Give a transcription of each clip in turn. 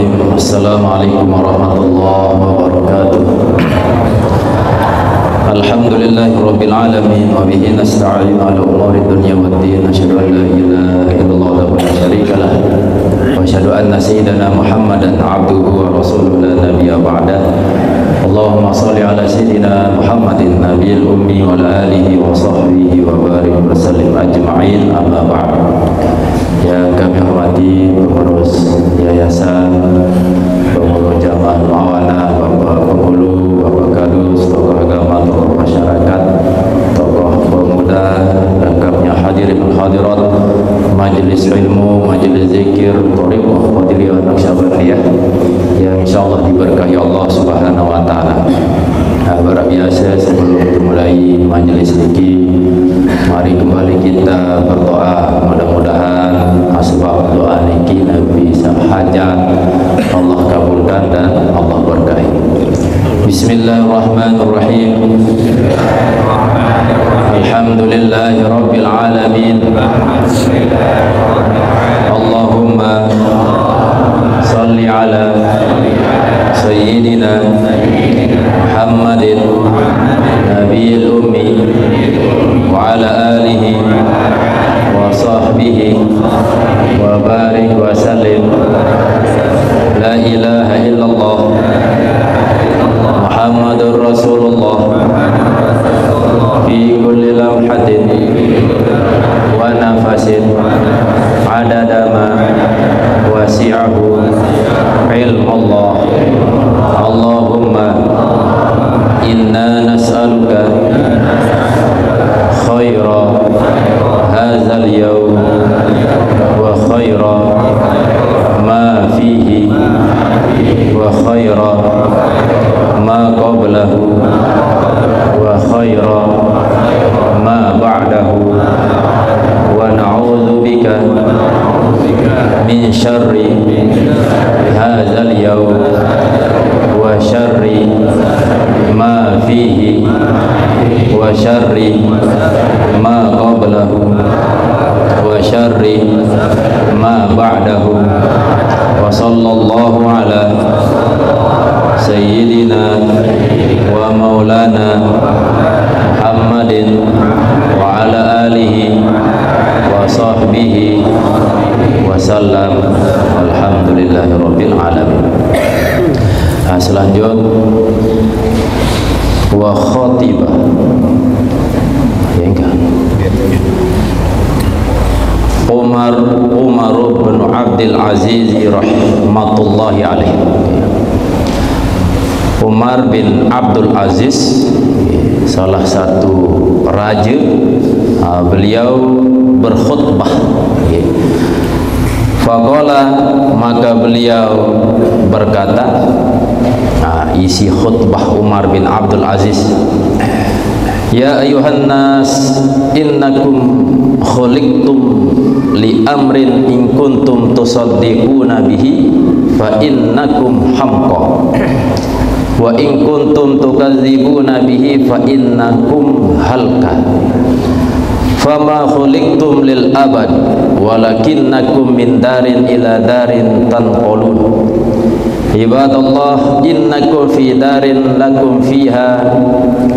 Bismillahirrahmanirrahim. Assalamualaikum warahmatullahi wabarakatuh. Alhamdulillahirabbil alamin wa bihi nasta'inu ala umuri dunya waddin. Asyhadu an la ilaha illallah wa la syarika lah. Wa asyhadu anna sayyidana Muhammadan abduhu wa rasuluhu la nabiyya ba'dah. Allahumma shalli ala sayyidina Muhammadin nabiyil ummi wa ala alihi wa sahbihi wa barik wa sallim ajma'in. Amma ba'd. Yang kami hormati pengurus yayasan, pengurus jamaah muawanah, bapak penghulu, bapak kadus, tokoh agama, tokoh masyarakat, tokoh pemuda, lengkapnya hadirin hadirat, majelis ilmu, majelis zikir, thariqah Qadiriyah Naqsyabandiyah yang insyaallah diberkahi Allah Subhanahu wa taala. Para biasa, sebelum dimulai majelis zikir, mari kembali kita berdoa. Mudah-mudahan asbab doa niki Nabi hajat Allah kabulkan dan Allah berkahi. Bismillahirrahmanirrahim. Alhamdulillahirabbil alamin. Allahumma shalli ala sayyidina Muhammadin nabiyil ummi wa ala alihi wa sahbihi wa barik wa sallim. La ilaha illallah Muhammadur Rasulullah fi kulli lamhatin wa nafasin adada ma wasi'ahu ilmullah. Allahumma inna nas'aluka khaira hadzal yawm wa khaira ma fihi wa khaira ma qablahu wa khaira ma ba'dahu wa na'udzu bika min syarri hadzal yawm wa syarri ma fihi wa syarri ma qablahu wa syarri ma ba'dahu. Wa sallallahu ala sayyidina wa maulana Muhammadin wa ala alihi wa sahbihi wa sallam. Alhamdulillahirabbil alamin. Selanjutnya wa khatibah ya enggak Umar bin Abdul Aziz rahmatullahi alaihi. Umar bin Abdul Aziz salah satu raja, beliau berkhutbah. Faqala, maka beliau berkata, isi khutbah Umar bin Abdul Aziz, ya ayuhan nas innakum khuliqtum li amrin in kuntum tusaddiquna bihi fa innakum hamqa wa in kuntum tukadzibuna bihi fa innakum halka. Fama khuliqtum lil abad walakinnakum min darin ila darin tanqulun. Ibadallah, innakum fi darin lakum fiha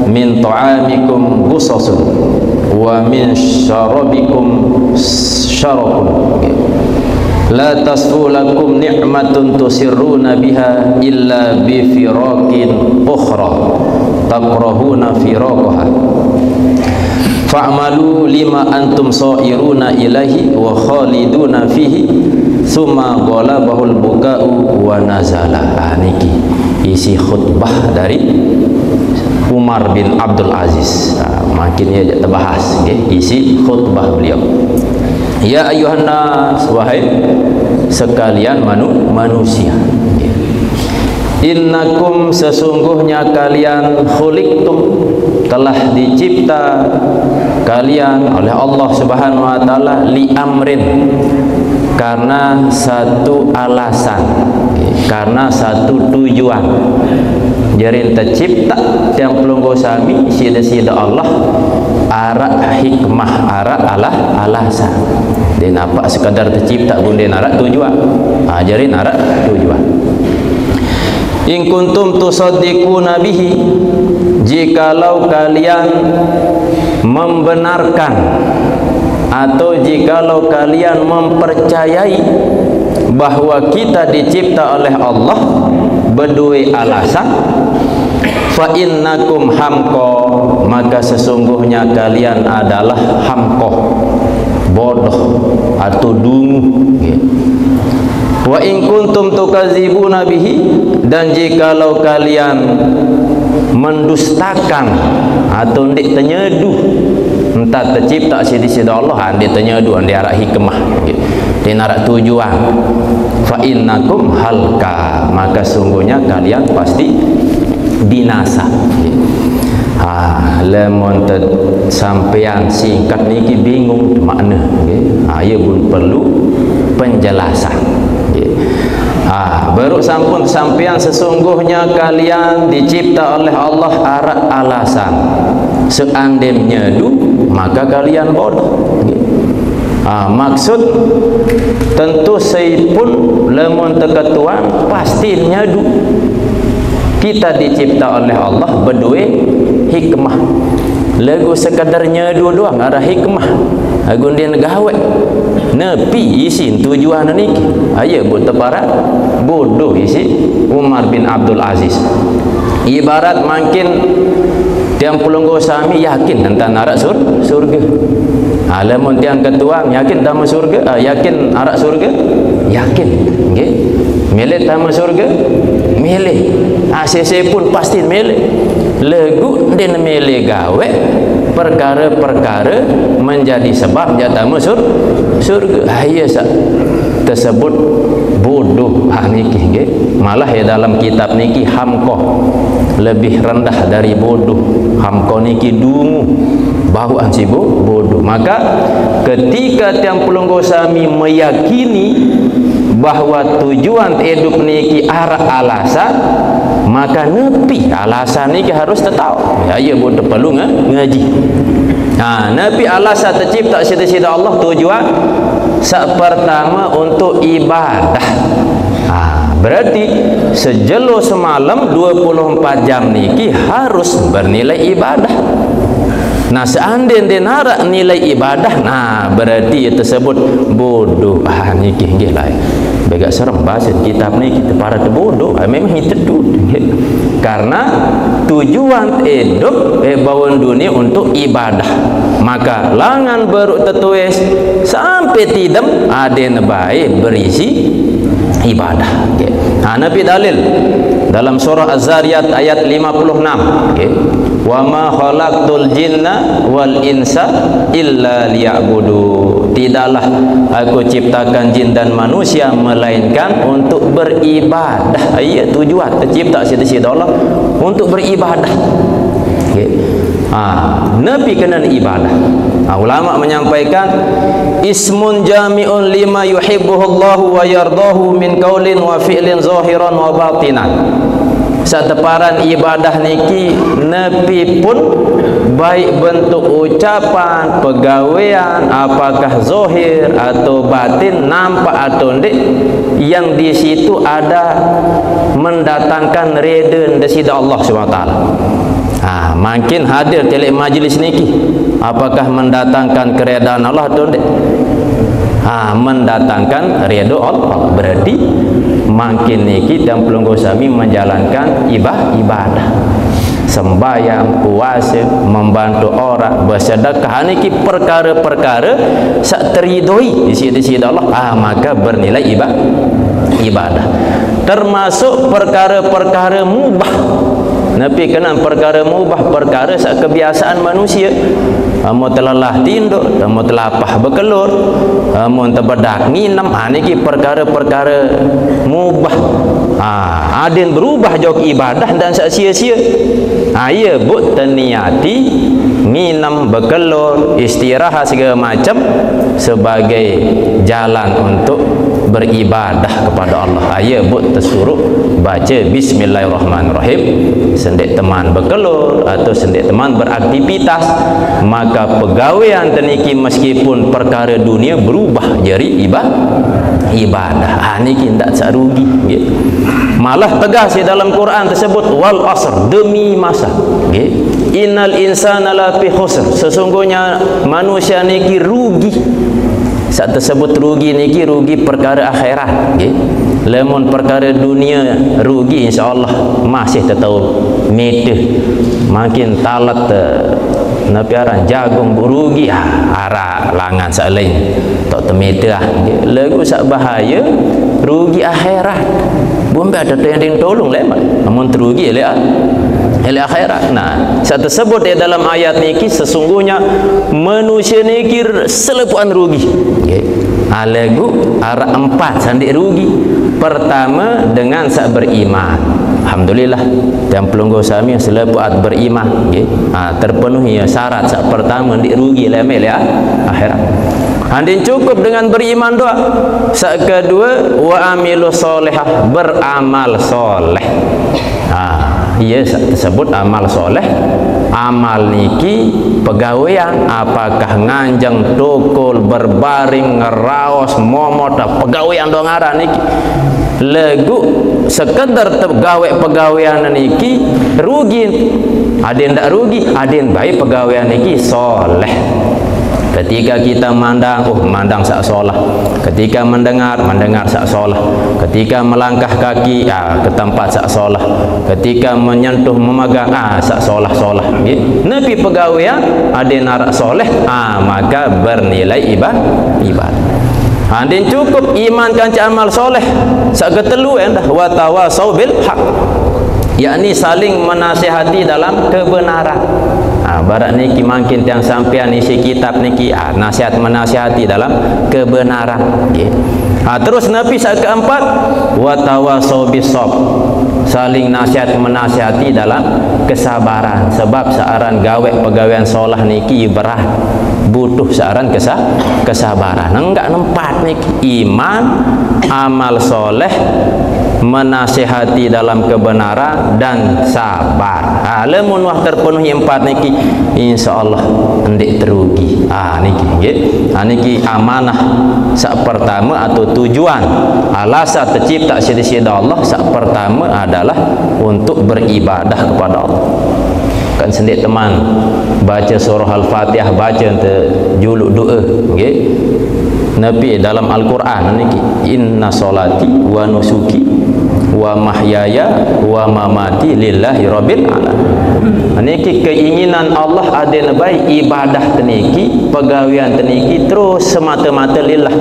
min ta'amikum gusasun wa min syarabikum syarabun. La tasfu lakum ni'matun tusirruna biha illa bi firaqin ukhra takrahuna firaqaha. Fa'malu lima antum sa'iruna ilahi wa khaliduna fihi summa ghalabahul buka'u wa nazala. Niki isi khutbah dari Umar bin Abdul Aziz. Makin ya terbahas isi khutbah beliau. Ya ayuhan nas, wahai sekalian manusia, innakum, sesungguhnya kalian, khuliqtum, telah dicipta kalian oleh Allah Subhanahu wa taala, li amrin, karena satu alasan, karena satu tujuan. Jadi tercipta yang pelunggu sami sida-sida Allah arak hikmah, arak alasan. Dia nampak sekadar tercipta pun dia arak tujuan. Jadi arak tujuan. In kuntum tusaddiquna bihi, jikalau kalian membenarkan atau jikalau kalian mempercayai bahawa kita dicipta oleh Allah berdua alasan, fa innakum hamqa, maka sesungguhnya kalian adalah hamqa, bodoh atau dungu. Wa in kuntum tukazibuna bihi, dan jikalau kalian mendustakan atau ndik tenyedu entah tercipta sida Allah, ndik tenyedu ndik arah hikmah, dia narak tujuan, fa innakum halka, maka sungguhnya kalian pasti binasa. Lemon sampean singkat niki bingung makna, ia pun perlu penjelasan. Baru sampun sampean sesungguhnya kalian dicipta oleh Allah arak alasan. Seandainya du, maka kalian bodoh. Maksud tentu saya pun lemon teketuan pasti nyadu. Kita dicipta oleh Allah berdua hikmah. Lagu sekadar nyadu doang ada hikmah. Agun dia negawe nepi isin tujuan niki. Ayo buat tepara bodoh isi Umar bin Abdul Aziz. Ibarat makin tiang pulunggo sami yakin tentang arak surga. Alamun tiang ketua yakin tamu surga, yakin arak surga, yakin. Nggih. Milih tamu surga, milih. ACC pun pasti milih. Legu dia milih gawe perkara-perkara menjadi sebab jatamu surga. Iya sak tersebut bodoh niki nggih. Malah ya dalam kitab niki hamqah lebih rendah dari bodoh. Hamqah niki dungu, bau ansi bodoh. Maka ketika tiang pelunggu sami meyakini bahwa tujuan hidup niki arah alasan, maka nepi alasan niki harus tahu. Ya bodoh perlu ngaji. Nepi alasan tercipta sida-sida Allah tujuan pertama untuk ibadah. Berarti sejelo semalam 24 jam niki harus bernilai ibadah. Nah, seandainya dia narak nilai ibadah, berarti tersebut bodoh. Niki nggih lah. Begak serem bahasa kitab ni kita para bodoh. Memang itu karena tujuan hidup bawaan dunia untuk ibadah. Maka langan baru tertulis sampai tidak ada baik berisi ibadah. Nabi dalil dalam surah Az-Zariyat ayat 56. Wa ma khalaqtul jinna wal insa illa liya'budu. Tidaklah aku ciptakan jin dan manusia melainkan untuk beribadah. Ia tujuan tercipta sida-sida Allah untuk beribadah. Nabi kena ibadah. Ulama menyampaikan ismun jami'un lima yuhibbuhullahu wa yardahu min qaulin wa fi'lin zahiran wa batinan. Sateparan ibadah niki nepi pun baik bentuk ucapan, pegawaian, apakah zahir atau batin, nampak atau ndik, yang di situ ada mendatangkan redha dari Allah SWT. Makin hadir telek majlis niki, apakah mendatangkan keredaan Allah atau ndik? Mendatangkan redha Allah. Berarti makin niki dan pelunggu sami menjalankan ibadah, sembahyang, puasa, membantu orang, bersedekah, niki perkara-perkara sak teridoi di sisi Allah, maka bernilai ibadah. Termasuk perkara-perkara mubah. Nabi kenal perkara mubah, perkara sak kebiasaan manusia. Amun telalah tinduk, amun telapah berkelur, amun terbedak nginam, niki perkara-perkara mubah. Adin berubah jauh ibadah dan sak sia-sia. Ia but terniati nginam, berkelur, istirahat segala macam sebagai jalan untuk beribadah kepada Allah. Ayat but tersuruh baca bismillahirrahmanirrahim. Sendik teman berkelur atau sendik teman beraktivitas, maka pegawaian teniki meskipun perkara dunia berubah jadi ibadah. Niki ndak sak rugi nggih. Malah tegas di dalam Quran tersebut wal asr, demi masa nggih. Innal insana lafi khusr, sesungguhnya manusia niki rugi. Saat tersebut rugi niki rugi perkara akhirat nggih. Lamun perkara dunia rugi insyaallah masih tetau medeh. Makin talat nabi aran jagung rugi ara langan sak lain tok temeda lagu sak bahaya rugi akhirat. Bombe ada yang tolong lemak namun terugi ele akhirat. Nah, saat tersebut di dalam ayat niki sesungguhnya manusia niki selepuan rugi nggih. Lagu ara 4 sandik rugi. Pertama dengan sak beriman. Alhamdulillah yang pelunggu sami selepuat beriman nggih. Terpenuhi syarat sak pertama ndik rugi lemel ya akhirat. Andin cukup dengan beriman doa. Sak kedua wa amilu solehah, beramal soleh. Ia tersebut amal soleh. Amal niki pegawaian, apakah nganjang tukul berbaring ngeraos momot pegawaian dong ngaran niki. Lagu sekedar pegawaian niki rugi. Ada ndak rugi, ada baik pegawaian niki soleh. Ketika kita mandang, mandang sak solah. Ketika mendengar sak solah. Ketika melangkah kaki, ke tempat sak solah. Ketika menyentuh memegang, sak solah-solah. Nabi pegawaian ada narak soleh, maka bernilai ibadah. Andin cukup iman kanci amal soleh. Sak ketelu dah wa tawasau bil haq. Yakni saling menasihati dalam kebenaran. Barat niki makin tiang sampean isi kitab niki nasihat menasihati dalam kebenaran nggih. Terus Nabi saat keempat wa tawasau bisab, saling nasihat menasihati dalam kesabaran. Sebab searan gawe pegawaian solah niki berat, butuh searan kesabaran. Enggak nempat niki iman, amal soleh, menasihati dalam kebenaran dan sabar. Lamun wah terpenuhi 4 niki insyaallah ndik terugi. Niki nggih. Niki amanah sak pertama atau tujuan alasan tercipta sida Allah sak pertama adalah untuk beribadah kepada Allah. Kan sendik teman baca surah Al-Fatihah, baca untuk juluk doa nggih. Nabi dalam Al-Quran niki inna solati wa nusuki wa mahyaya wa mamati lillahi rabbil alamin. Niki keinginan Allah ada nabai ibadah teniki, pegawaian teniki terus semata-mata lillah.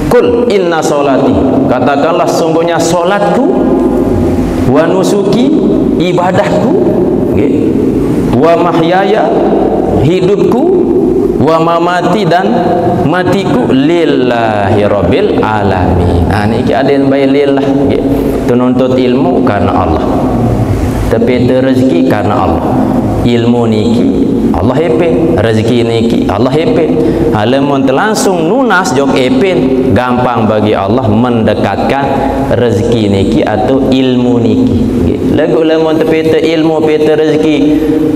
Kul inna solati, katakanlah sungguhnya solatku, wa nusuki ibadahku, wa mahyaya hidupku, wa mamati dan matiku lillahi rabbil alamin. Niki ada yang baik lillah nggih. Tununtut ilmu karena Allah. Tapi rezeki karena Allah. Ilmu niki Allah hepin, rezeki niki Allah hepin. Lamun langsung nunas jok epin, gampang bagi Allah mendekatkan rezeki niki atau ilmu niki. Lagu lamun peta ilmu peta rezeki,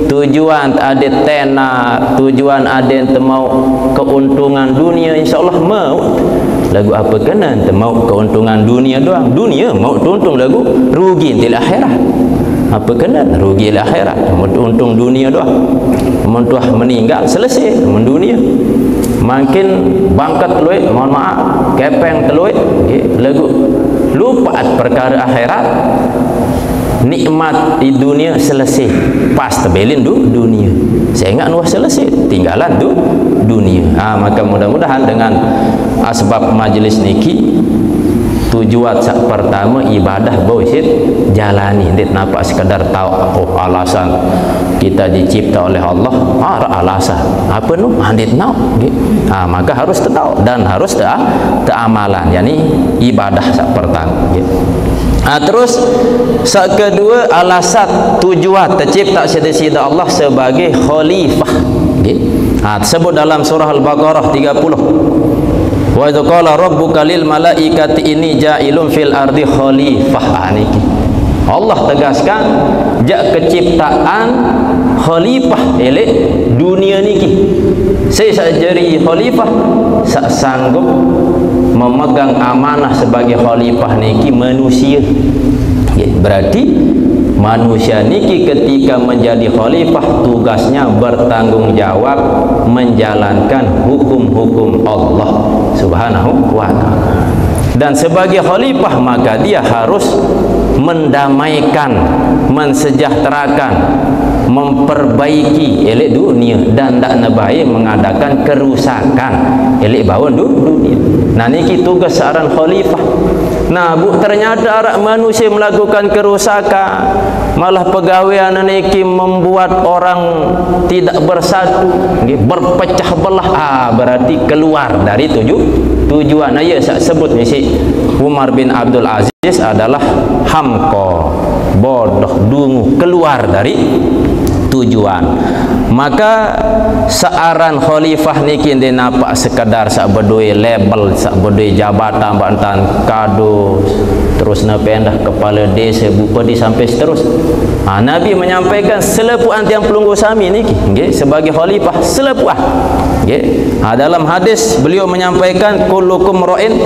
tujuan ada tenar, tujuan ada yang mau keuntungan dunia, insyaallah mau. Lagu apa kena mau keuntungan dunia doang, dunia mau untung lagu rugi di akhirat. Apa kena rugi di akhirat, mau untung dunia doang. Mentuah meninggal selesai mendunia. Makin bangkat teluit, mohon maaf, kepeng teluit, lagu lupa perkara akhirat. Nikmat di dunia selesai, pas terbelin dunia. Saya ingat nuah selesai, tinggalan dunia. Maka mudah-mudahan dengan asbab majlis niki tujuan sak pertama ibadah bosit jalani, ndik nampak sekadar tahu alasan kita dicipta oleh Allah, alasan apa nu ndik tahu, maka harus tahu dan harus amalan, yakni ibadah sak pertama. Terus sak kedua alasan tujuan tercipta sida Allah sebagai khalifah. Tersebut dalam surah Al-Baqarah 30. Wa idza qala rabbuka lil malaikati inni ja'ilun fil ardi khalifah. Niki Allah tegaskan jak keciptaan khalifah elek dunia niki. Saya jadi khalifah sak sanggup memegang amanah sebagai khalifah niki manusia. Berarti manusia niki ketika menjadi khalifah tugasnya bertanggung jawab menjalankan hukum-hukum Allah Subhanahu wa ta'ala. Dan sebagai khalifah maka dia harus mendamaikan, mensejahterakan, memperbaiki elek dunia dan tak nabai mengadakan kerusakan elek bawon dunia. Nah niki tugas seorang khalifah. Nah bu, ternyata arak manusia melakukan kerusakan, malah pegawai niki membuat orang tidak bersatu, berpecah belah. Berarti keluar dari tujuan. Ya saya sebut misi Umar bin Abdul Aziz adalah hamko, bodoh, dungu, keluar dari tujuan. Maka searan khalifah niki dia nampak sekadar sak berdua label, sak berdua jabatan bantan kado, terus napendah kepala desa bupati sampai seterus. Nabi menyampaikan selepuan tiang pelunggu sami niki sebagai khalifah selepuan. Dalam hadis beliau menyampaikan kullukum ra'in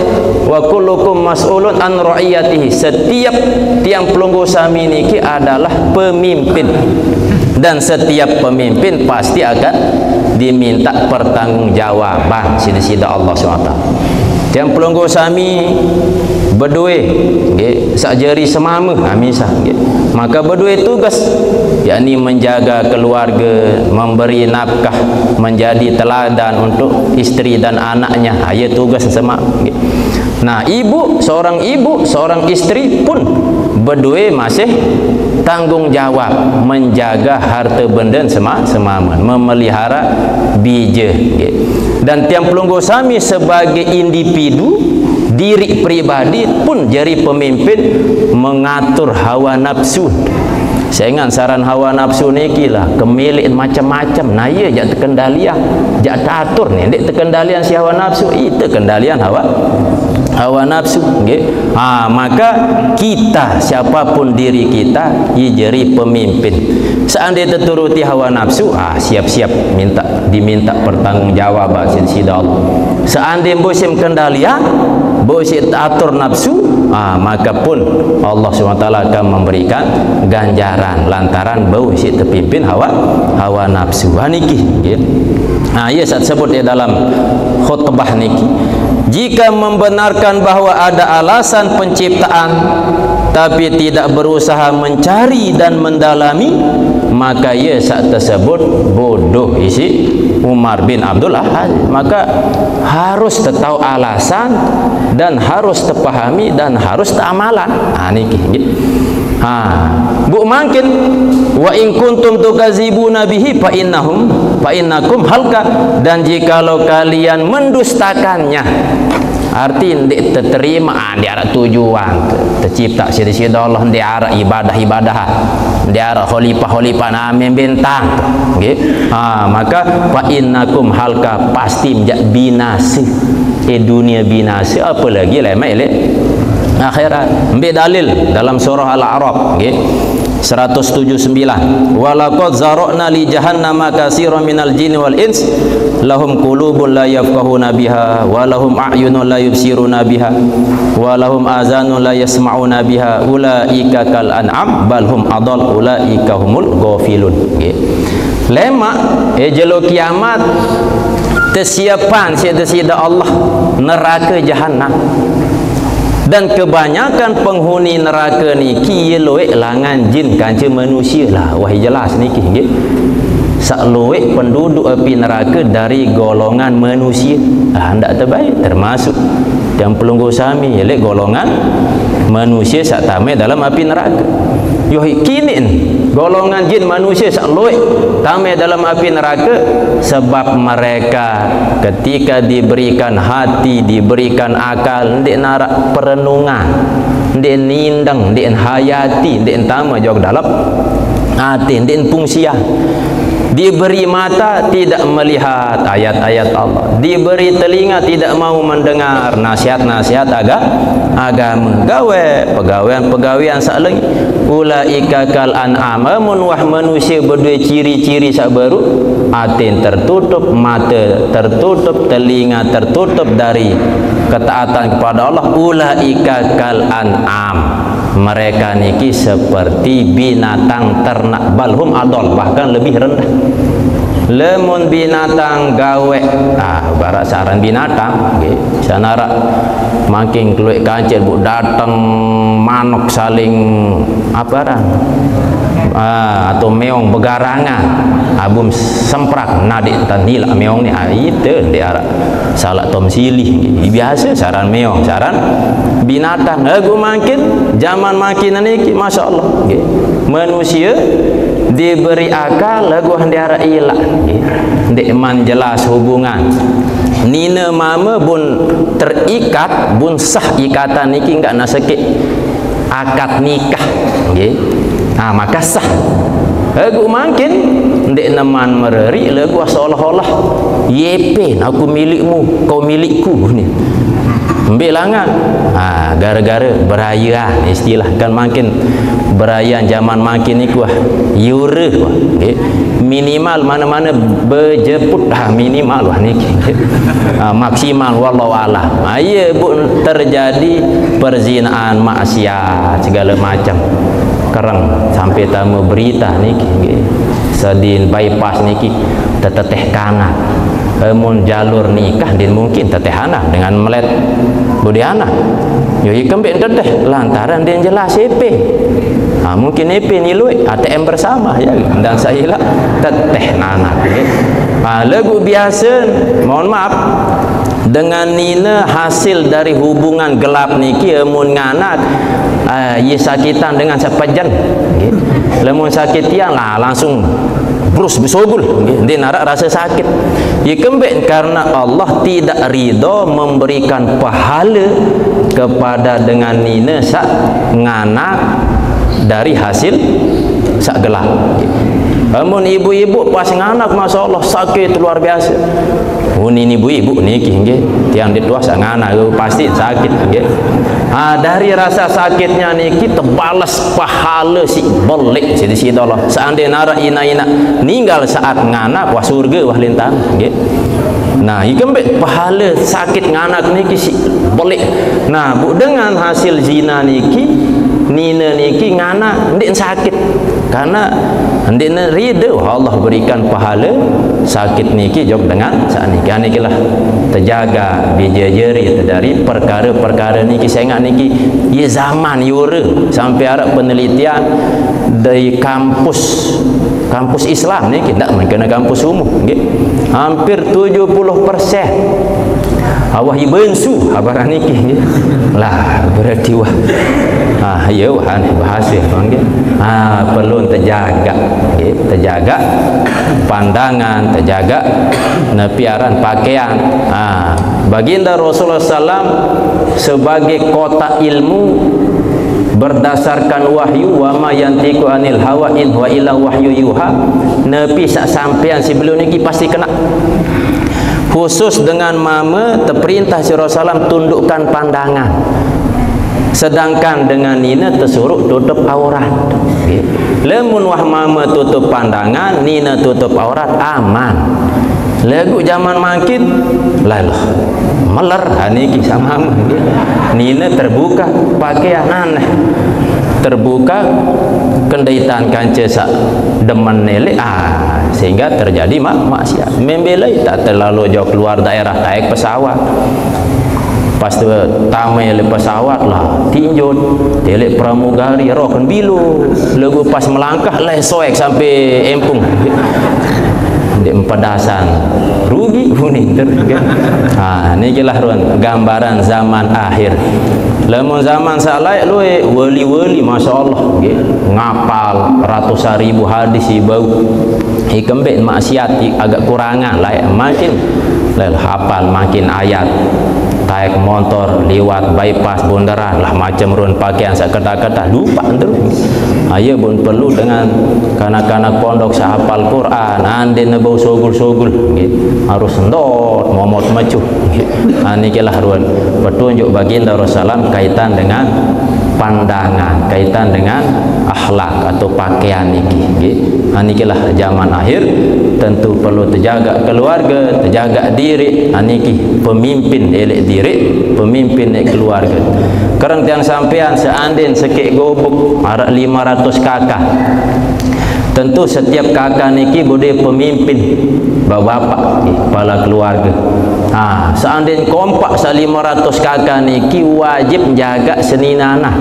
wa kullukum mas'ulun an ra'iyatihi. Setiap tiang pelunggu sami niki adalah pemimpin, dan setiap pemimpin pasti akan diminta pertanggungjawaban sida-sida Allah SWT. Yang pelunggu sami berdua sak jari semama misal maka berdua tugas yakni menjaga keluarga, memberi nafkah, menjadi teladan untuk isteri dan anaknya. Ya tugas sama. Nah seorang ibu, seorang istri pun berdua masih tanggung jawab menjaga harta benda semama, memelihara bija. Dan tiang pelunggu sami sebagai individu, diri pribadi pun jadi pemimpin mengatur hawa nafsu. Saya ingat saran hawa nafsu niki lah kemilik macam-macam. Nah iya jak terkendalian, jak teratur ni dek terkendalian si hawa nafsu, itu kendalian hawa nafsu. Maka kita siapapun diri kita jadi pemimpin. Seandainya terturuti hawa nafsu, siap-siap diminta pertanggungjawaban sida Allah. Seandainya bosim kendalian, bosim atur nafsu, maka pun Allah SWT akan memberikan ganjaran lantaran bau si terpimpin hawa nafsu. Niki ya saat sebut di dalam khutbah niki, jika membenarkan bahwa ada alasan penciptaan tapi tidak berusaha mencari dan mendalami, maka ia saat tersebut bodoh isi Umar bin Abdul Aziz. Maka harus tahu alasan dan harus terpahami dan harus teramalan. Niki bu mungkin wa in kuntum tukazibuna bihi fa innakum halka. Dan jikalau kalian mendustakannya, arti ndik terterima di arah tujuan tercipta sida-sida Allah, di arah ibadah, di arah khalifah amin bintang maka fa innakum halka, pasti menjadi binasa dunia binasa, apalagi lama akhirat. Ambil dalil dalam surah Al-A'raf 179, walaqad zara'na li jahannama katsiran minal jinni wal ins lahum qulubun la yafqahuna biha wa lahum a'yunun la yubsiruna biha wa lahum azanun la yasma'una biha ulaika kal an'am bal hum adall ulaika humul ghafilun. Lema jelo kiamat tersiapan sida-sida Allah neraka jahanam. Dan kebanyakan penghuni neraka niki ye loek langan jin kanca manusia lah. Wahai jelas niki nggih. Sak loek penduduk api neraka dari golongan manusia. Hendak terbaik termasuk yang pelunggu sami ye golongan manusia sak tamai dalam api neraka. Yo kini golongan jin manusia sak loek tamai dalam api neraka sebab mereka ketika diberikan hati, diberikan akal, ndik narak perenungan, ndik nindang, ndik hayati, ndik tama jog dalam hati, ndik fungsia. diberi mata tidak melihat ayat-ayat Allah, diberi telinga tidak mau mendengar nasihat-nasihat agama, pegawaian sak lagi. Ulaika kal an'am, mun wah manusia berdua ciri-ciri sak baru, atin tertutup, mata tertutup, telinga tertutup dari ketaatan kepada Allah. Ulaika kal an'am, mereka niki seperti binatang ternak, balhum adol, bahkan lebih rendah. Lemun binatang gawe, barak saran binatang, sanara makin keluar kancil bu datang manuk saling apa dah, atau meong begarangan, abum semprak nadik tanila meong ni, itu dia salah tom silih, biasa saran meong, saran binatang. Aku makin zaman makin ni, masya Allah, manusia diberi akal, lagu hendak ilah, dek man jelas hubungan nina mama bun terikat, bun sah ikatan niki enggak nak sakit akad nikah, maka sah. Lagu makin dek neman mereri, lagu seolah-olah yepen aku milikmu, kau milikku ni. Bilangan, gara-gara beraya, istilah kan makin beraya zaman makin ni kuah yure, minimal mana-mana berjeput minimal wah ni, maksimal wallahu alam. Ya pun terjadi perzinaan, maksiat segala macam. Kerang sampai tamu berita ni, sedin bypass ni teteh kanan. Mun jalur nikah din mungkin teteh anak dengan melet budi anak yo ikembek teteh lantaran dia jelas EP, mungkin EP nilai ATM bersama ya, dan saya lah teteh anak. Lagu biasa, mohon maaf, dengan nina hasil dari hubungan gelap niki mun nganak ye sakitan dengan sepajan, lemun sakit tiang lah langsung terus bersogul, dia narak rasa sakit. Ia kembali karena Allah tidak ridho memberikan pahala kepada dengan nina sak nganak dari hasil sak gelap. Amun ibu-ibu pas nganak, masya Allah sakit luar biasa. Ini ibu-ibu niki tiang ditua sak nganak pasti sakit. Dari rasa sakitnya niki terbalas pahala si boleh jadi si Allah. Seandainya nara ina-ina ninggal saat nganak, wah surga wah lintang. Nah, ikembek pahala sakit nganak niki si boleh. Nah, bu dengan hasil zina niki, nina niki nganak ndik sakit. Karena ndik ridho Allah berikan pahala sakit niki jog dengan saat niki. Nikilah terjaga bijajeri dari perkara-perkara niki. Saya ingat niki ye zaman yure sampai arah penelitian dari kampus Islam ni kita kena kampus umum, hampir 70% awah ibensu habaran niki lah berarti wah ya wah bahasa perlu terjaga, terjaga pandangan, terjaga piaran pakaian. Baginda Rasulullah SAW sebagai kota ilmu berdasarkan wahyu, wa ma yantiqu anil hawa in huwa illa wahyu yuha. Nabi sak sampean sebelum niki pasti kena. Khusus dengan mama terperintah Rasulullah tundukkan pandangan. Sedangkan dengan nina tersuruh tutup aurat. Lemun wah mama tutup pandangan, nina tutup aurat, aman. Lagu zaman makin lalah meler niki sama nina terbuka pakaian aneh, terbuka kendaitan kanca demen nele, sehingga terjadi maksiat. Membelai tak terlalu jauh keluar daerah, naik pesawat, pas tu tamai le pesawat lah tinjut telek pramugari rokan bilu, lagu pas melangkah lah soek sampai empung di empedasan rugi kuning terus. Ni jelah ruan gambaran zaman akhir. Lemun zaman salai lu wali-wali masya Allah ngapal ratusan ribu hadis bau ikembek maksiat agak kurangan lah makin hafal makin ayat taik motor lewat bypass bundaran lah macam run pakaian sekedah-kedah lupa terus. Ayo pun perlu dengan kanak-kanak pondok sahapal Quran andin nebau sogul-sogul harus ndot momot macu. Anikilah ruan petunjuk baginda Rasulullah kaitan dengan pandangan, kaitan dengan akhlak atau pakaian niki. Anikilah zaman akhir tentu perlu terjaga keluarga, terjaga diri. Aniki pemimpin elek diri, pemimpin elek keluarga. Kerang tiang sampean seandin sekek gobuk arak 500 kakak. Tentu setiap kakak niki boleh pemimpin bapak kepala keluarga. Seandainya kompak 500 kakak niki wajib menjaga senina anak.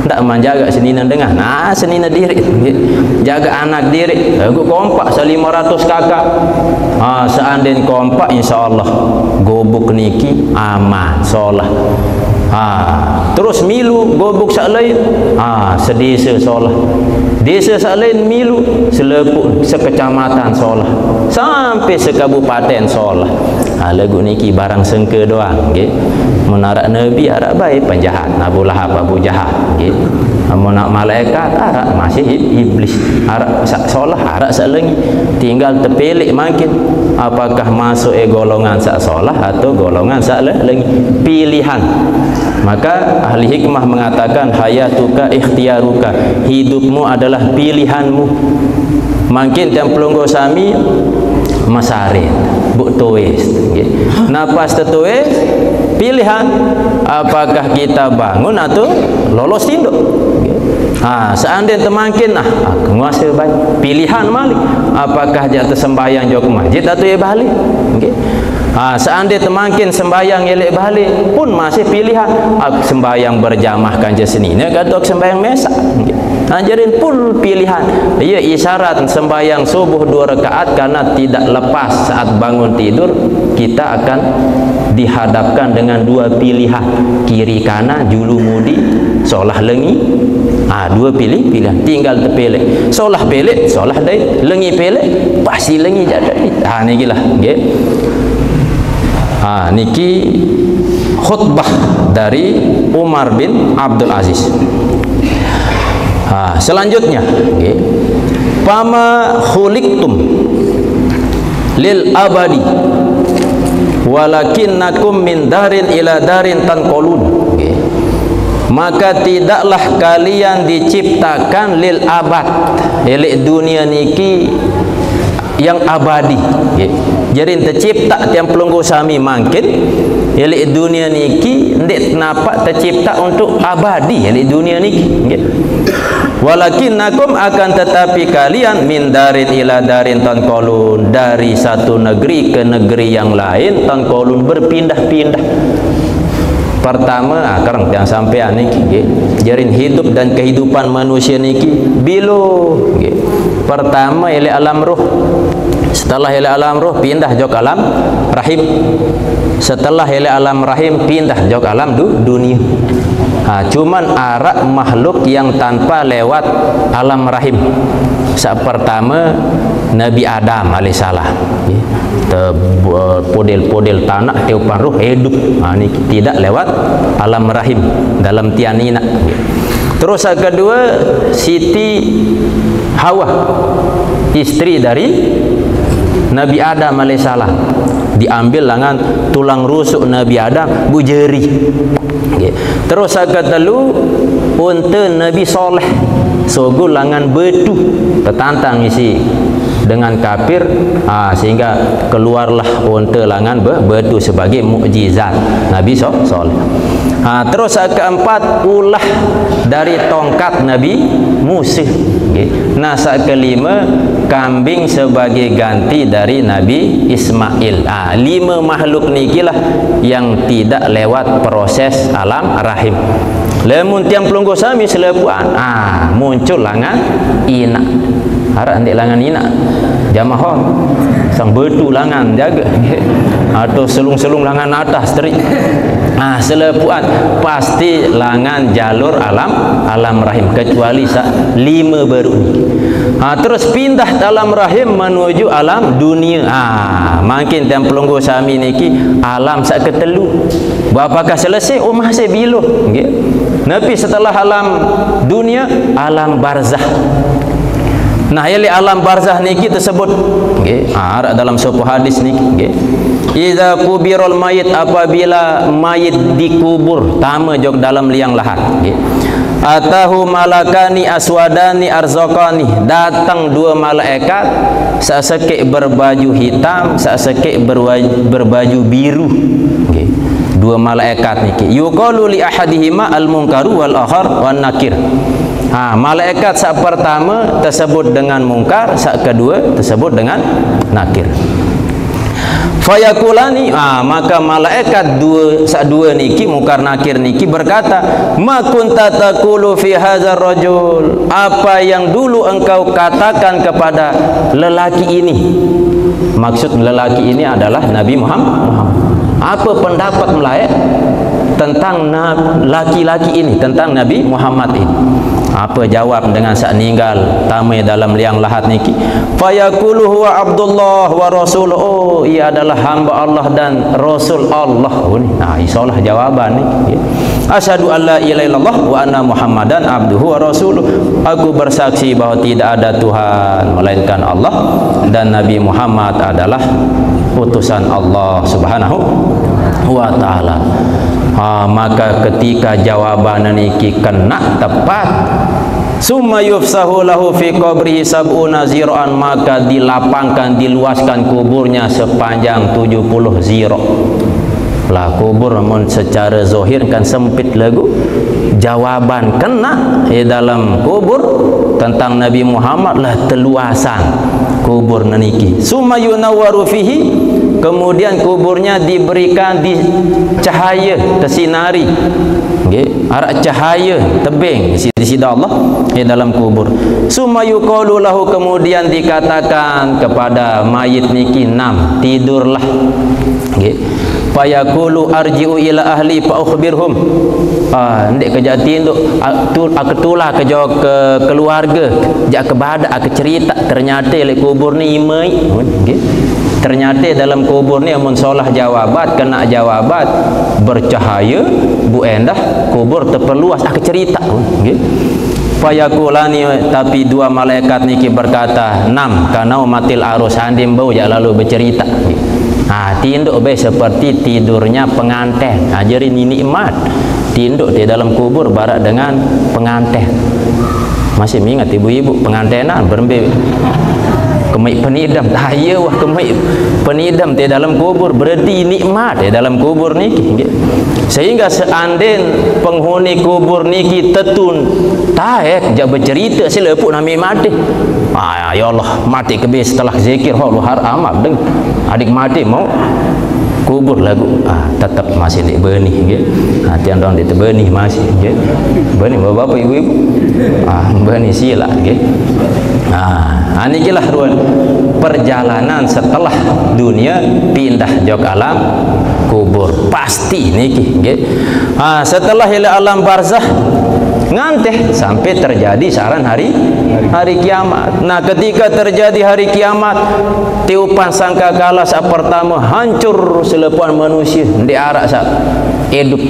Tak menjaga senina dengan senina diri. Jaga anak diri. Aku kompak 500 kakak. Seandainya kompak insya-Allah gobuk niki aman, solah. Terus milu gobuk sak lain sedesa solah. Desa sak lain milu selepuk sekecamatan solah sampai sekabupaten solah. Lagu niki barang sengke doang nggih. Menarak nabi arak baik penjahat Abu Lahab Abu Jahal nggih. Amun nak malaikat arak masih iblis arak sak solah arak sak lengi. Tinggal terpilih makin apakah masuk golongan sak solah atau golongan sak lengi. Pilihan. Maka ahli hikmah mengatakan hayatuka ikhtiaruka, hidupmu adalah pilihanmu. Makin tiang pelunggu sami masarin buk tuis napas tertuis pilihan apakah kita bangun atau lolos tinduk. Seandainya temakin nguasa baik pilihan malik apakah jatuh sembahyang jauh ke masjid atau ya balik. Seandainya temakin sembahyang elek balik pun masih pilihan sembahyang berjamaah kanja senina atau sembahyang mesak. Ajarin pun pilihan. Ia isyarat sembahyang subuh 2 rakaat karena tidak lepas saat bangun tidur kita akan dihadapkan dengan 2 pilihan kiri kanan julu mudi solah lengi. 2 pilihan tinggal terpilih solah pilih solah dai lengi pilih pasti lengi jadi. Niki lah nggih. Niki khutbah dari Umar bin Abdul Aziz. Selanjutnya pama khuliqtum lil abadi walakinnakum min darin ila darin tanqulun. Maka tidaklah kalian diciptakan lil abad elek dunia niki yang abadi. Jadi tercipta tiang pelunggu sami mangkin elek dunia niki ndik nampak tercipta untuk abadi elek dunia niki. Walakinnakum akan tetapi kalian min darin ila darin tanqulun, dari satu negeri ke negeri yang lain tanqulun berpindah-pindah. Pertama karang yang sampean niki jarin hidup dan kehidupan manusia niki bilo. Pertama ele alam ruh. Setelah ele alam ruh pindah jok alam rahim. Setelah ele alam rahim pindah jok alam dunia. Cuman arak makhluk yang tanpa lewat alam rahim. Pertama Nabi Adam alaihissalam. Podel tanah tiupan ruh hidup. Ini tidak lewat alam rahim dalam tianina. Terus yang kedua Siti Hawa, istri dari Nabi Adam alaihissalam, diambil dengan tulang rusuk Nabi Adam bujeri. Terus yang ketelu unta Nabi Soleh sogul langan betu tertantang isi dengan kafir, sehingga keluarlah unta langan betu sebagai mukjizat Nabi Soleh. Terus yang keempat ulah dari tongkat Nabi Musa. Nah yang kelima kambing sebagai ganti dari Nabi Ismail. 5 makhluk nikilah yang tidak lewat proses alam rahim. Lemun tiang pelunggu sami selepuan muncul langan ina harap andik langan ina jamahon sang betu langan jaga atau selung-selung langan atas terik. Selepuan pasti langan jalur alam rahim kecuali 5 baru. Terus pindah dalam rahim menuju alam dunia. Makin tiang pelunggu sami niki alam sak ketelu. Apakah selesai? Oh masih belum. Nggih. Nabi setelah alam dunia, alam barzah. Nah, yang alam barzah niki tersebut nggih, dalam sebuah hadis niki nggih. Idza kubirul mayit, apabila mayit dikubur, tama jog dalam liang lahat nggih. Atahu malakani aswadani arzaqani, datang dua malaikat sasekek berbaju hitam, sasekek berbaju biru nggih. Dua malaikat niki. Yuqalu li ahadihima al-munkaru wal akhar wan nakir. Malaikat sak pertama tersebut dengan mungkar, sak kedua tersebut dengan nakir. Fayakulani, maka malaikat dua niki mungkar nakir niki berkata, ma kunta taqulu fi hadzal rajul, apa yang dulu engkau katakan kepada lelaki ini. Maksud lelaki ini adalah Nabi Muhammad. Apa pendapat melayak tentang laki-laki ini, tentang Nabi Muhammad ini? Apa jawab dengan sak ninggal tamai dalam liang lahat niki? Fayaqulu huwa Abdullah wa Rasul. Oh, ia adalah hamba Allah dan Rasul Allah. Nah, insyaallah jawaban ni. Asyhadu an la ilaha illallah wa anna Muhammadan abduhu wa rasuluh. Aku bersaksi bahwa tidak ada Tuhan melainkan Allah dan Nabi Muhammad adalah utusan Allah Subhanahu wa taala. Maka ketika jawaban niki kena tepat, summa yufsahu lahu fi qabrihi sab'una zira'an, maka dilapangkan, diluaskan kuburnya sepanjang 70 zira'. Lah kubur namun secara zahir kan sempit lagu, jawaban kena dalam kubur tentang Nabi Muhammad lah teluasan kubur niki. Summa yunawwaru fihi, kemudian kuburnya diberikan di cahaya, tersinari nggih, arak cahaya tebing di sisi Allah di dalam kubur. Summa yuqalu lahu, kemudian dikatakan kepada mayit niki, nam, tidurlah nggih. Fayaqulu arji'u ila ahli fa ukhbirhum. Ndek kerja tinduk aku tulah ke keluarga, jak ke badak aku cerita ternyata le kubur ni imai nggih. Ternyata dalam kubur ni amun solah jawabat, kena jawabat bercahaya, bu endah kubur terperluas, aku cerita nggih. Fayaqulani, tapi dua malaikat niki berkata, nam kana matil arus, handim bau jak lalu bercerita nggih. Tinduk be seperti tidurnya pengantin. Jadi ini nikmat tinduk di dalam kubur barak dengan pengantin. Masih ingat ibu-ibu pengantinan berembe kemai penidam, ya wah kemai penidam di dalam kubur, berarti nikmat di dalam kubur niki. Sehingga seandainya penghuni kubur niki tetun taek jak bercerita selepuk nami mati. Ya Allah, mati kebe setelah zikir har amat deng. Adik mati mau kubur lagu, tetap masih di benih nggih. Tiang dong di benih masih nggih. Benih bapak ibu-ibu. Benih sila nggih. Inilah ruang perjalanan setelah dunia pindah jog alam kubur. Pasti niki nggih. Setelah alam barzah nganteh sampai terjadi saran hari kiamat. Nah, ketika terjadi hari kiamat, tiupan sangkakala saat pertama hancur selepuan manusia di arak saat hidup.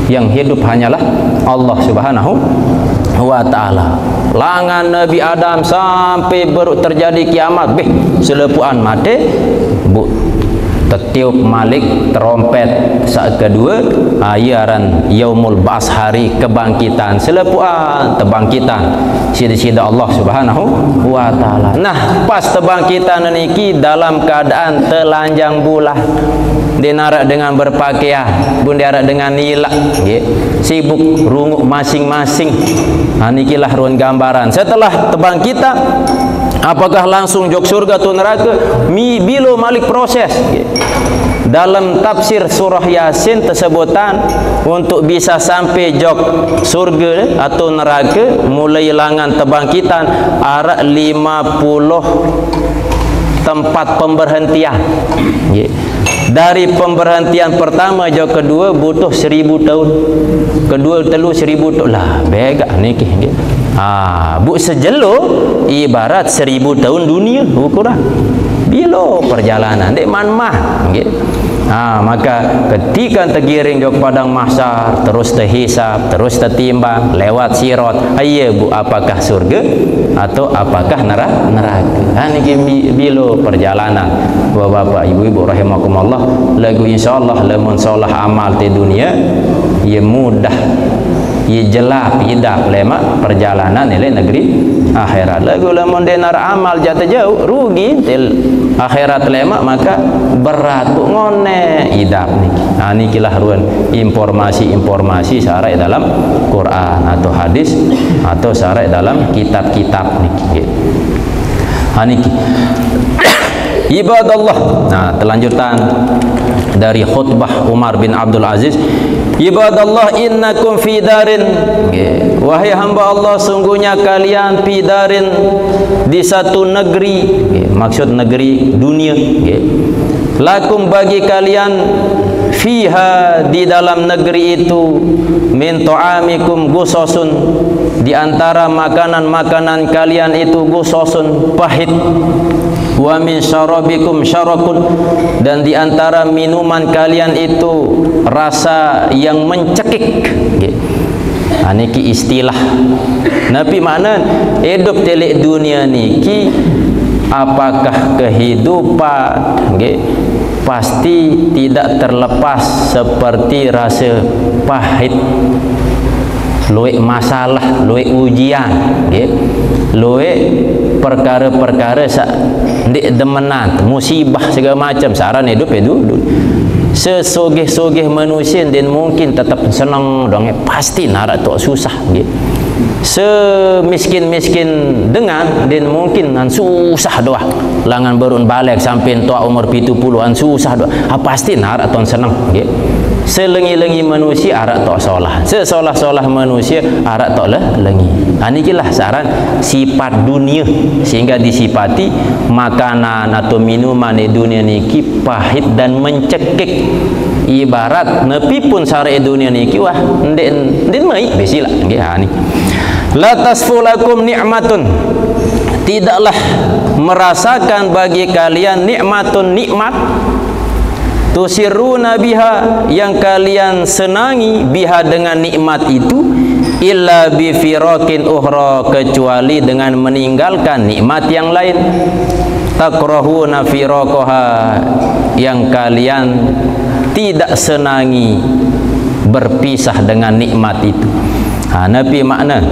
Yang hidup hanyalah Allah Subhanahu wa taala. Langan Nabi Adam sampai baru terjadi kiamat, selepuan mati tertiup malik trompet saat kedua, ayaran yaumul ba'as, hari kebangkitan, selepuan terbangkitan sida-sida Allah Subhanahu wa taala. Nah, pas terbangkitan niki dalam keadaan telanjang bulah, dinarak dengan berpakaian, bundarak dengan nilak nggih, sibuk runguk masing-masing. Nikilah ruang gambaran setelah terbangkitan. Apakah langsung jok surga atau neraka? Bilo malik proses. Dalam tafsir surah Yasin tersebutan untuk bisa sampai jok surga atau neraka mulai langan terbangkitan arak 50 tempat pemberhentian. Dari pemberhentian pertama jok kedua butuh 1000 tahun, kedua telu 1000 tahun lah bega niki. Bu sejelo ibarat 1000 tahun dunia ukuran. Bilo perjalanan dek man mah nggih. Maka ketika tergiring ke padang mahsyar, terus terhisab, terus tertimbang, lewat sirat, bu, apakah surga atau apakah neraka? Ini bila perjalanan bapak-bapak, ibu-ibu rahimakumullah, lagu insyaallah lamun solah amal di dunia, ia mudah, ia jelap, idak lemak perjalanan nilai negeri akhirat. Lagu lamun denar amal jatuh jauh, rugi til akhirat lemak, maka berat tu ngone idap ni. Nikilah ruan informasi-informasi syarat dalam Quran atau hadis atau syarat dalam kitab-kitab niki. Niki ibadallah. Terlanjutan dari khutbah Umar bin Abdul Aziz. Ibadallah innakum fi darin, wahai hamba Allah, sungguhnya kalian fi darin, di satu negeri, maksud negeri dunia, lakum bagi kalian, fiha di dalam negeri itu, min ta'amikum gusosun, di antara makanan-makanan kalian itu gusosun, pahit, wa min syarabikum syarakun, dan di antara minuman kalian itu rasa yang mencekik. Niki istilah Nabi makna hidup telik dunia niki, apakah kehidupan pasti tidak terlepas seperti rasa pahit, luik masalah, luik ujian, luik perkara-perkara ndik demenan, musibah segala macam. Saran hidup itu sesogeh-sogeh manusia dan mungkin tetap senang dong, pasti narak tu susah. Semiskin-miskin dengan dan mungkin susah doa, langan berun balik sampai tua umur 70-an susah doa, pasti narak tu senang. Selengi-lengi manusia arak tok solah, sesolah-solah manusia arak tok lengi. Inilah saran sifat dunia, sehingga disifati makanan atau minuman di dunia niki pahit dan mencekik. Ibarat nepi pun sare dunia niki wah ndek mai besila nggih. La tasfulakum ni'matun, tidaklah merasakan bagi kalian nikmat, tusiruna biha, yang kalian senangi, biha dengan nikmat itu, illa bi firakin ukhra, kecuali dengan meninggalkan nikmat yang lain, takrahuna firaqaha, yang kalian tidak senangi berpisah dengan nikmat itu. Nabi makna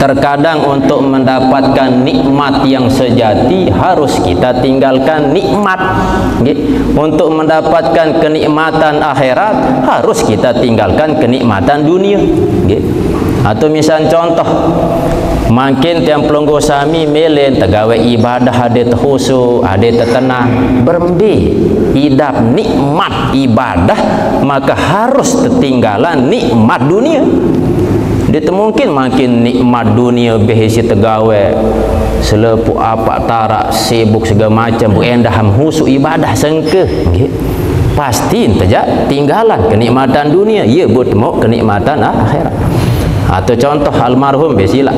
terkadang untuk mendapatkan nikmat yang sejati harus kita tinggalkan nikmat. Untuk mendapatkan kenikmatan akhirat harus kita tinggalkan kenikmatan dunia. Atau misal contoh, makin tiang pelunggu sami melen tegawe ibadah ada terkhusyuk, ada tertenang, berembi idap nikmat ibadah, maka harus tertinggalan nikmat dunia. Dia mungkin makin nikmat dunia behisi tegawe selepuk apa tarak sibuk segala macam bu endaham husuk ibadah sengke, pasti terjak tinggalan kenikmatan dunia, ia bertemu kenikmatan akhirat. Atau contoh almarhum besila,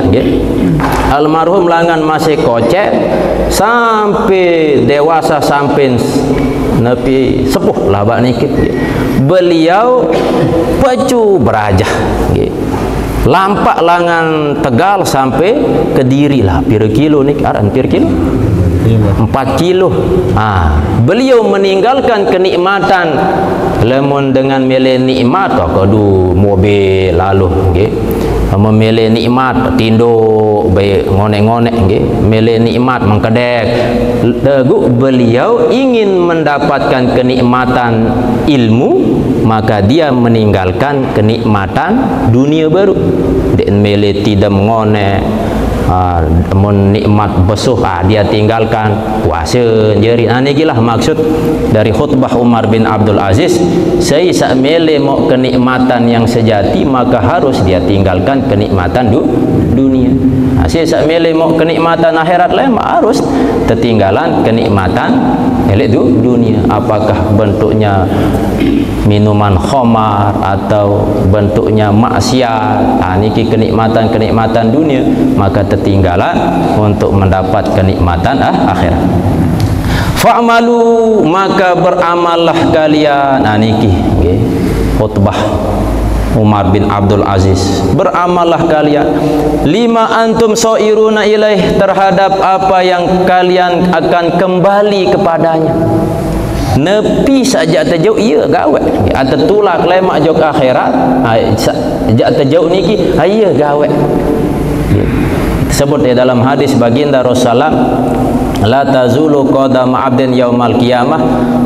almarhum langan masih kocek sampai dewasa, sampai nepi sepuh lah bak nikit, beliau pecu berajah, lampak langan Tegal sampai Kediri lah, pira kilo ni hampir kilo 4 kilo. Beliau meninggalkan kenikmatan lemon dengan milih nikmat kadu mobil lalu memilih nikmat tinduk baik ngonek-ngonek milih nikmat mengkedek. Beliau ingin mendapatkan kenikmatan ilmu, maka dia meninggalkan kenikmatan dunia baru. Dia milih tidak mengonek, nikmat besuh dia tinggalkan, puasa jeri. Inilah maksud dari khutbah Umar bin Abdul Aziz. Saya sak mele mau kenikmatan yang sejati, maka harus dia tinggalkan kenikmatan dunia. Saya sak mele mau kenikmatan akhirat lain, harus tertinggalan kenikmatan elek dunia. Apakah bentuknya minuman khamar atau bentuknya maksiat, niki kenikmatan-kenikmatan dunia, maka tertinggalan untuk mendapat kenikmatan akhirat. Fa'malu, maka beramallah kalian. Nah niki nggih khutbah Umar bin Abdul Aziz. Beramallah kalian lima antum soiruna ilaih, terhadap apa yang kalian akan kembali kepadanya. Nepi saja terjauh iya gawe atau tulak lemak jok akhirat sejak terjauh niki iya gawe. Disebut di dalam hadis baginda Rasulullah, la tazulu qadama abdin yaumal qiyamah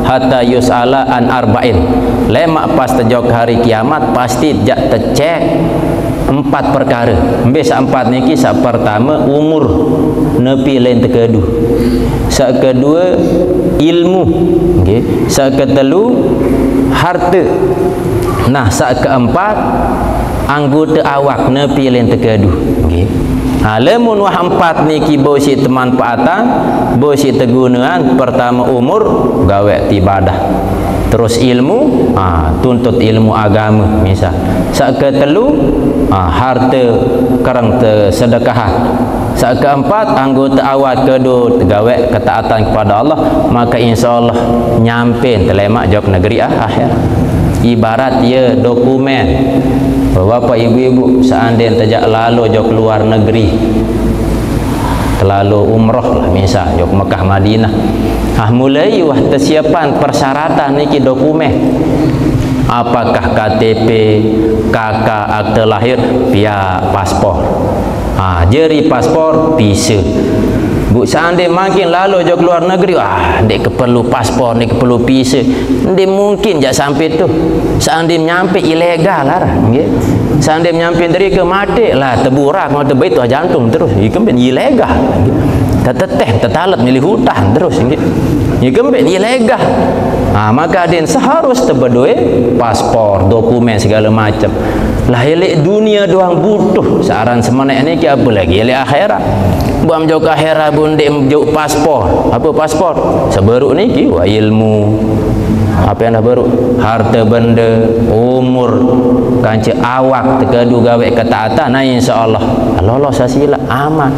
hatta yus'ala an arba'in. Lemak pas terjauh hari kiamat pasti jak tercek 4 perkara. Biasa 4 niki, sak pertama umur nepi lain terkedu, sak kedua ilmu, okay. Sak ketelu harta. Nah sak keempat anggota awak nepi lain terkedu, okay. Lemun wah 4 niki bosi temanfaatan, bosi tegunaan. Pertama umur gawe ibadah, terus ilmu tuntut ilmu agama misal. Sak ketelu harta karang sedekahan. Sak keempat anggota awak kedua gawe ketaatan kepada Allah, maka insyaallah nyampe telemak jok negeri akhirat. Ibarat ya dokumen bapak ibu-ibu seandainya terjak lalu jok luar negeri, terlalu umroh lah misal jok Mekah Madinah, mulai wah persiapan persyaratan niki dokumen. Apakah KTP, KK, akte lahir, via paspor. Jeri paspor bisa. Bu seandainya makin lalu jauh keluar negeri, dek perlu paspor, dek perlu visa, dek mungkin jak sampai tu. Seandainya nyampe ilegal lah, seandainya nyampe dari ke mati lah, terburak mau terbaik tu jantung terus, ikan ben ilegal, terteteh, tertalat milih hutan terus, ikan ben ilegal. Maka adin seharus terberdua paspor, dokumen segala macam. Lah elek dunia doang butuh searan semenek ni ke apa lagi elek akhirat. Buam jauh ke akhirat bundik jauh paspor. Apa paspor? Seberuk ni ki ilmu. Apa yang dah baru? Harta benda, umur, kanca awak terkedu gawe ketaatan. Nah insyaallah lolos sila aman.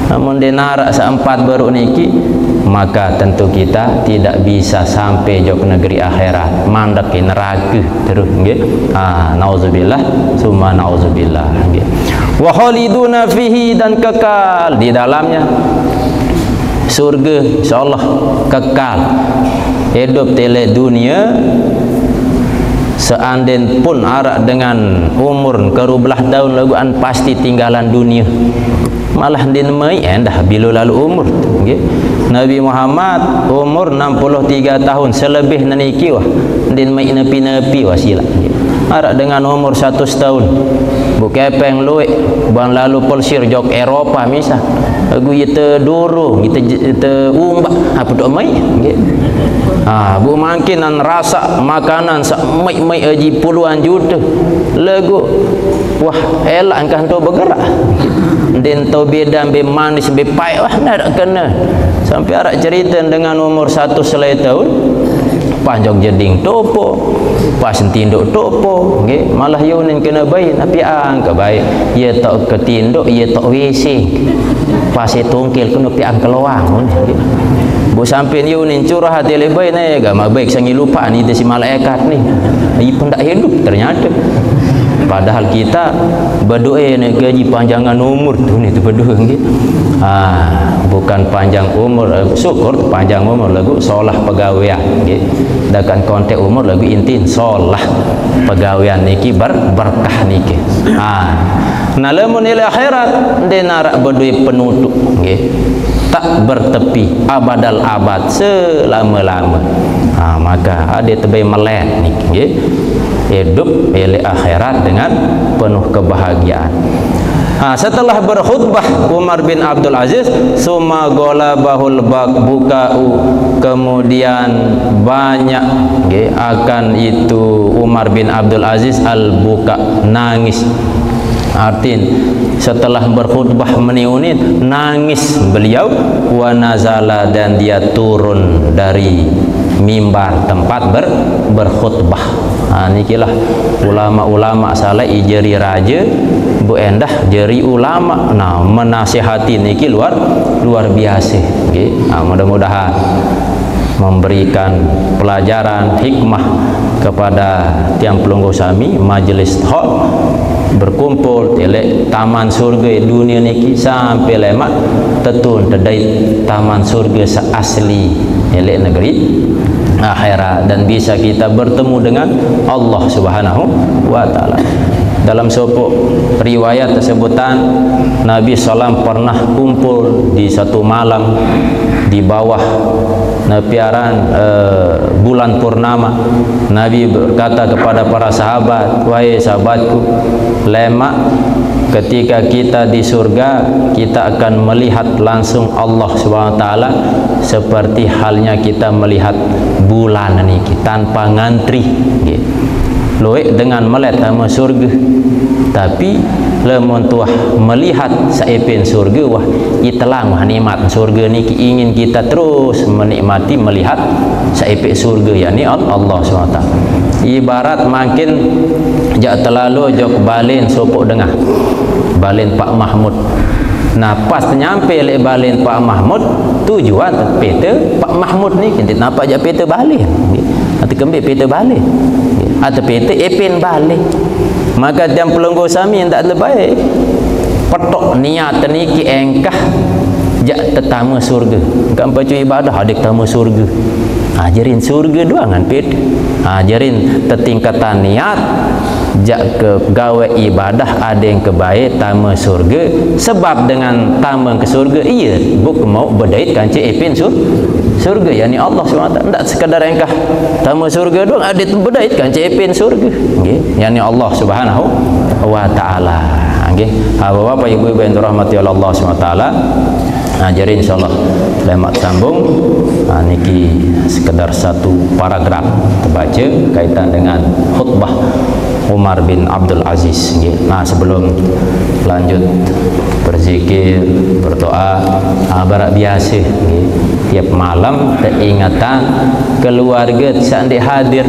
Namun dia narak seempat baru niki, maka tentu kita tidak bisa sampai jauh ke negeri akhirat, mandek ke neraka terus nggih. Nauzubillah summa nauzubillah nggih. Wa khaliduna fihi, dan kekal di dalamnya. Surga insyaallah kekal. Hidup tele dunia seandainya pun arak dengan umur kerubelah tahun laguan pasti tinggalan dunia. Malah dinamai dah bila lalu umur okay. Nabi Muhammad umur 63 tahun selebih naniki wah dinamai nepi-nepi wasila okay. Arak dengan umur 100 tahun bukepeng luik bang lalu polsir jok Eropa misal lagu kita dorong kita umbak apa dok mai okay. Bu makinan rasa makanan mai aji puluhan juta lagu wah elak kan tu bergerak den tau beda be manis be pai wah nak kena sampai arak cerita dengan umur 1 selai tahun panjang jeding topo pas tinduk topo nggih malah yunin kena baik tapi angka baik ia tak ketinduk ia tak WC pas tungkil kena piang keluar nggih bu sampai yunin curah hati lebay ni agama baik sangi lupa ni si malaikat ni pun tak hidup ternyata. Padahal kita berdoa nak gaji panjangan umur tu ni tu berdoa nggih. Bukan panjang umur, syukur panjang umur lagu solah pegawaian nggih. Dakan konteks umur lagu intin solah pegawaian niki berkah niki. Nah lamun ila akhirat dia narak berduit penutup nggih. Tak bertepi abadal abad selama-lama. Maka ada tebay melek niki nggih. Hidup oleh akhirat dengan penuh kebahagiaan. Setelah berkhutbah Umar bin Abdul Aziz, summa golabahul buka'u, kemudian banyak okay, akan itu Umar bin Abdul Aziz al-buka, nangis. Artinya setelah berkhutbah meniunit nangis beliau, wa nazala, dan dia turun dari mimbar tempat berkhutbah. Nikilah ulama-ulama saleh ijeri raja bu endah jeri ulama menasihati niki luar biasa okay. Mudah-mudahan memberikan pelajaran hikmah kepada tiang pelunggu sami majlis hak berkumpul elek taman surga dunia niki sampai lemak tetun terdai taman surga seasli elek negeri akhirat, dan bisa kita bertemu dengan Allah Subhanahu wa taala. Dalam suatu riwayat tersebutan Nabi SAW pernah kumpul di satu malam di bawah piaran bulan purnama. Nabi berkata kepada para sahabat, wahai sahabatku, lemak ketika kita di surga kita akan melihat langsung Allah SWT seperti halnya kita melihat bulan ini tanpa ngantri. Loek dengan melek sama surga, tapi lemun tuah melihat saipin surga, wah itelang wah nikmat surga ni ingin kita terus menikmati melihat saipin surga, yakni Allah SWT. Ibarat makin jak terlalu jok balin sopok dengah balin Pak Mahmud. Nah pas nyampe le balin Pak Mahmud, tujuan peta Pak Mahmud ni kita nampak jak peta balin atau kembali peta balin atau peta epin balik. Maka tiang pelunggu sami yang tak terbaik petok niat niki engkah jak tetamu surga kan baca ibadah adik tamu surga, ajarin surga doangan peta, ajarin tetingkatan niat jak ke gawe ibadah ada yang kebaik tamu surga, sebab dengan tamu ke surga iya buk mau berdait kanci epin surga, yakni Allah SWT. Tak sekadar engkah tamu surga doang, ada berdait kanci epin surga, yakni Allah Subhanahu wa taala. Nggih, Bapak Ibu yang dirahmati oleh Allah SWT, jadi insyaallah lemak sambung niki sekedar satu paragraf terbaca kaitan dengan khutbah Umar bin Abdul Aziz. Nah sebelum lanjut berzikir, berdoa, barak biasa tiap malam teringatan keluarga tak hadir.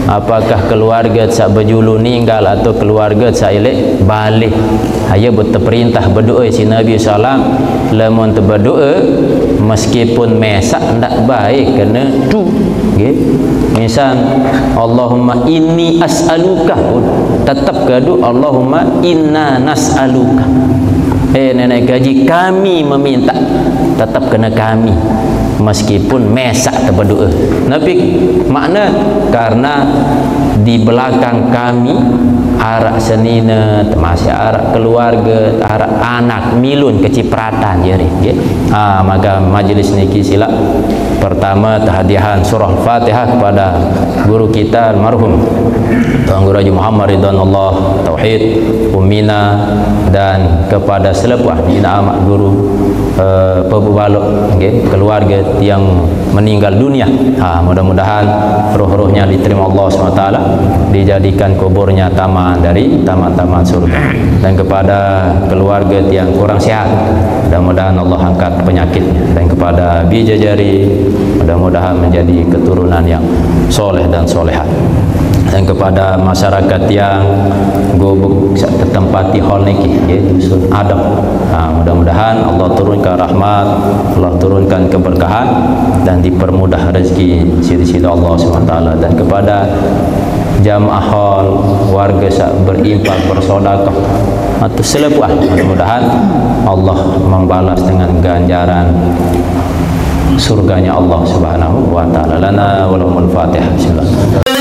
Apakah keluarga tak berjulu ninggal atau keluarga tak elek balik, ayo berperintah berdoa si Nabi SAW. Lamun berdoa meskipun mesak ndak baik kena tu. Misal Allahumma inni as'aluka, tetap kadu Allahumma inna nas'aluka. Nenek gaji kami meminta, tetap kena kami meskipun mesak berdoa. Tapi makna karena di belakang kami arak senina, termasuk arak keluarga, arak anak milun kecipratan jadi. Maka majlis niki sila pertama tahadihan surah Al-Fatihah kepada guru kita almarhum Tuan Guru Haji Muhammad Ridwanullah Tauhid Umina, dan kepada selepas bina amat guru pebubalok keluarga yang meninggal dunia. Mudah-mudahan roh-rohnya diterima Allah SWT, dijadikan kuburnya taman dari taman-taman surga. Dan kepada keluarga yang kurang sihat, mudah-mudahan Allah angkat penyakitnya. Dan kepada bijajari, mudah-mudahan menjadi keturunan yang soleh dan solehat. Dan kepada masyarakat yang gobuk ketempati hal niki yaitu dusun Adam, mudah-mudahan Allah turunkan rahmat, Allah turunkan keberkahan dan dipermudah rezeki sisi Allah SWT. Dan kepada jamaah hal warga berinfak bersedekah atau selepas, mudah-mudahan Allah membalas dengan ganjaran surganya Allah Subhanahu wa taala. Lana walahumul Fatihah. Bismillah.